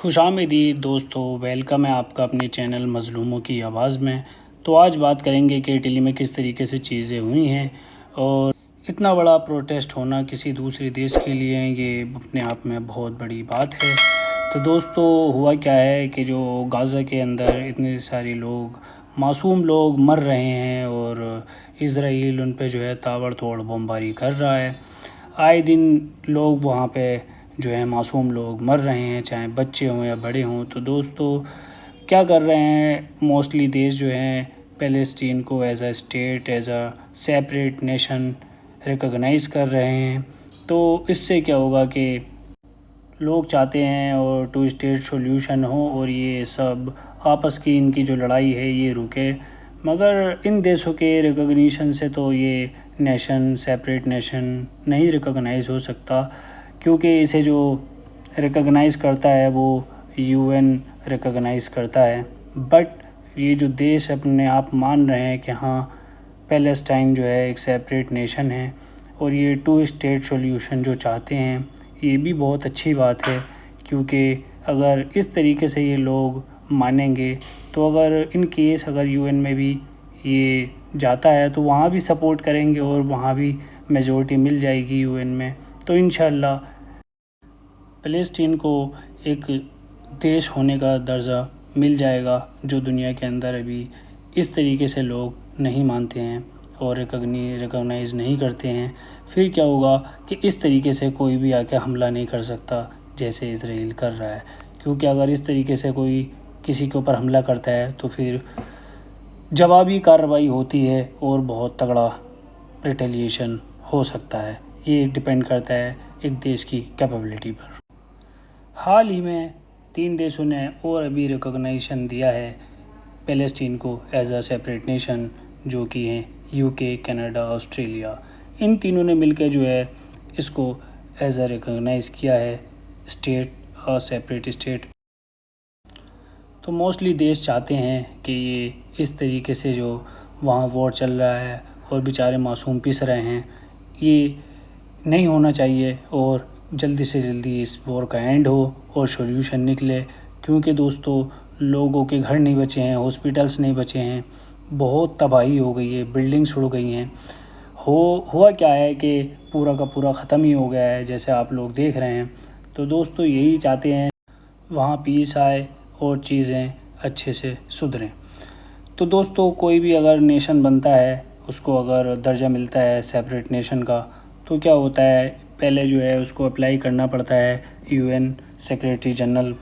खुशामदीद दोस्तों, वेलकम है आपका अपने चैनल मज़लूमों की आवाज़ में। तो आज बात करेंगे कि इटली में किस तरीके से चीज़ें हुई हैं और इतना बड़ा प्रोटेस्ट होना किसी दूसरे देश के लिए ये अपने आप में बहुत बड़ी बात है। तो दोस्तों, हुआ क्या है कि जो गाज़ा के अंदर इतने सारे लोग मासूम लोग मर रहे हैं और इज़राइल उन पे जो है ताबड़तोड़ बमबारी कर रहा है। आए दिन लोग वहाँ पे जो है मासूम लोग मर रहे हैं, चाहे बच्चे हों या बड़े हों। तो दोस्तों, क्या कर रहे हैं मोस्टली देश जो हैं फ़लस्तीन को as a state, as a separate nation recognise कर रहे हैं। तो इससे क्या होगा कि लोग चाहते हैं और टू स्टेट सॉल्यूशन हो और ये सब आपस की इनकी जो लड़ाई है ये रुके। मगर इन देशों के रिकॉग्निशन से तो ये नेशन, सेपरेट नेशन नहीं रिकॉग्नाइज़ हो सकता, क्योंकि इसे जो रिकॉग्नाइज़ करता है वो यूएन रिकॉग्नाइज़ करता है। बट ये जो देश अपने आप मान रहे हैं कि हाँ, पैलेस्टाइन जो है एक सेपरेट नेशन है और ये टू स्टेट सॉल्यूशन जो चाहते हैं, ये भी बहुत अच्छी बात है। क्योंकि अगर इस तरीके से ये लोग मानेंगे तो अगर इन केस अगर यूएन में भी ये जाता है तो वहाँ भी सपोर्ट करेंगे और वहाँ भी मेजॉरिटी मिल जाएगी यूएन में। तो इंशाल्लाह फ़लस्तीन को एक देश होने का दर्जा मिल जाएगा, जो दुनिया के अंदर अभी इस तरीके से लोग नहीं मानते हैं और रिकॉग्नाइज़ नहीं करते हैं। फिर क्या होगा कि इस तरीके से कोई भी आके हमला नहीं कर सकता जैसे इज़राइल कर रहा है। क्योंकि अगर इस तरीके से कोई किसी के ऊपर हमला करता है तो फिर जवाबी कार्रवाई होती है और बहुत तगड़ा रिटेलिएशन हो सकता है। ये डिपेंड करता है एक देश की कैपेबिलिटी पर। हाल ही में 3 देशों ने और अभी रिकॉग्निशन दिया है फ़लस्तीन को एज़ अ सेपरेट नेशन, जो कि हैं यूके, कनाडा, ऑस्ट्रेलिया। इन तीनों ने मिलकर जो है इसको एज़ अ रिकॉग्नाइज़ किया है स्टेट, सेपरेट स्टेट। तो मोस्टली देश चाहते हैं कि ये इस तरीके से जो वहाँ वॉर चल रहा है और बेचारे मासूम पिस रहे हैं, ये नहीं होना चाहिए और जल्दी से जल्दी इस वॉर का एंड हो और सॉल्यूशन निकले। क्योंकि दोस्तों, लोगों के घर नहीं बचे हैं, हॉस्पिटल्स नहीं बचे हैं, बहुत तबाही हो गई है, बिल्डिंग्स उड़ गई हैं। हुआ क्या है कि पूरा का पूरा ख़त्म ही हो गया है, जैसे आप लोग देख रहे हैं। तो दोस्तों, यही चाहते हैं वहाँ पीस आए और चीज़ें अच्छे से सुधरें। तो दोस्तों, कोई भी अगर नेशन बनता है, उसको अगर दर्जा मिलता है सेपरेट नेशन का, तो क्या होता है, पहले जो है उसको अप्लाई करना पड़ता है यूएन सेक्रेटरी जनरल।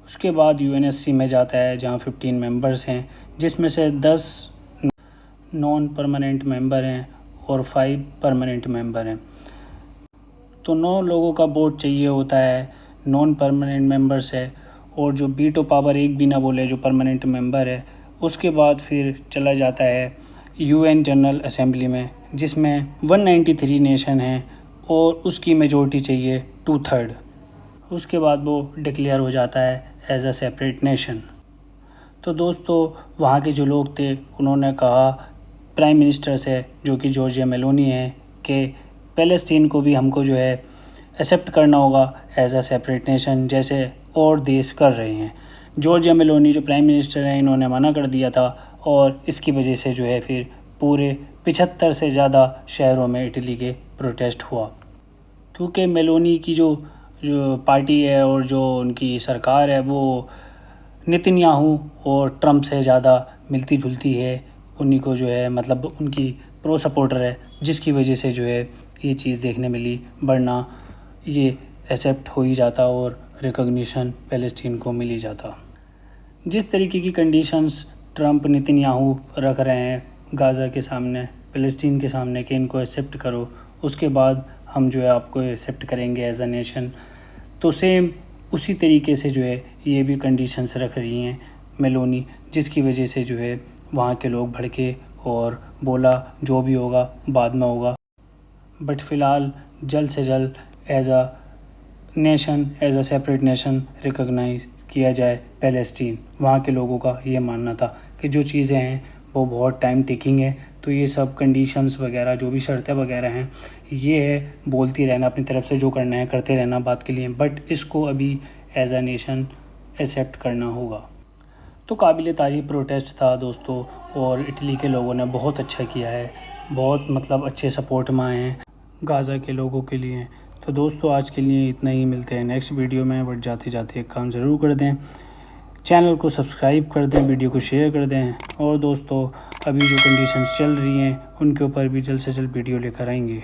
उसके बाद यूएनएससी में जाता है जहाँ 15 मेंबर्स हैं, जिसमें से 10 नॉन परमानेंट मेंबर हैं और 5 परमानेंट मेंबर हैं। तो 9 लोगों का वोट चाहिए होता है नॉन परमानेंट मेंबर से, और जो वीटो पावर एक भी ना बोले जो परमानेंट मेंबर है। उसके बाद फिर चला जाता है यूएन जनरल असेंबली में, जिसमें 193 नेशन हैं और उसकी मेजॉरिटी चाहिए 2/3। उसके बाद वो डिक्लेयर हो जाता है एज अ सेपरेट नेशन। तो दोस्तों, वहाँ के जो लोग थे उन्होंने कहा प्राइम मिनिस्टर से, जो कि जॉर्जिया मेलोनी है, कि फ़लस्तीन को भी हमको जो है एक्सेप्ट करना होगा एज अ सेपरेट नेशन, जैसे और देश कर रहे हैं। जॉर्जिया मेलोनी जो प्राइम मिनिस्टर हैं, इन्होंने मना कर दिया था और इसकी वजह से जो है फिर पूरे 75 से ज़्यादा शहरों में इटली के प्रोटेस्ट हुआ। क्योंकि मेलोनी की जो जो पार्टी है और जो उनकी सरकार है वो नेतन्याहू और ट्रम्प से ज़्यादा मिलती जुलती है। उन्हीं को जो है मतलब उनकी प्रो सपोर्टर है, जिसकी वजह से जो है ये चीज़ देखने मिली, वरना ये एक्सेप्ट हो ही जाता और रिकॉग्निशन फ़लस्तीन को मिल ही जाता। जिस तरीके की कंडीशंस ट्रम्प नेतन्याहू रख रहे हैं गाज़ा के सामने, फ़लस्तीन के सामने, कि इनको एक्सेप्ट करो, उसके बाद हम जो है आपको एक्सेप्ट करेंगे एज अ नेशन, तो सेम उसी तरीके से जो है ये भी कंडीशंस रख रही हैं मेलोनी, जिसकी वजह से जो है वहाँ के लोग भड़के और बोला जो भी होगा बाद में होगा। बट फ़िलहाल जल्द से जल्द as a nation, as a separate nation recognise किया जाए फ़लस्तीन। वहाँ के लोगों का ये मानना था कि जो चीज़ें हैं वो बहुत टाइम टेकिंग है, तो ये सब कंडीशंस वगैरह जो भी शर्तें वगैरह हैं, ये है बोलती रहना, अपनी तरफ से जो करना है करते रहना बात के लिए, बट इसको अभी एज अ नेशन एक्सेप्ट करना होगा। तो काबिल तारीफ़ प्रोटेस्ट था दोस्तों, और इटली के लोगों ने बहुत अच्छा किया है, बहुत मतलब अच्छे सपोर्ट में आए हैं गाज़ा के लोगों के लिए। तो दोस्तों आज के लिए इतना ही, मिलते हैं नेक्स्ट वीडियो में। बट जाते जाते एक काम ज़रूर कर दें, चैनल को सब्सक्राइब कर दें, वीडियो को शेयर कर दें, और दोस्तों अभी जो कंडीशंस चल रही हैं उनके ऊपर भी जल्द से जल्द वीडियो लेकर आएंगे।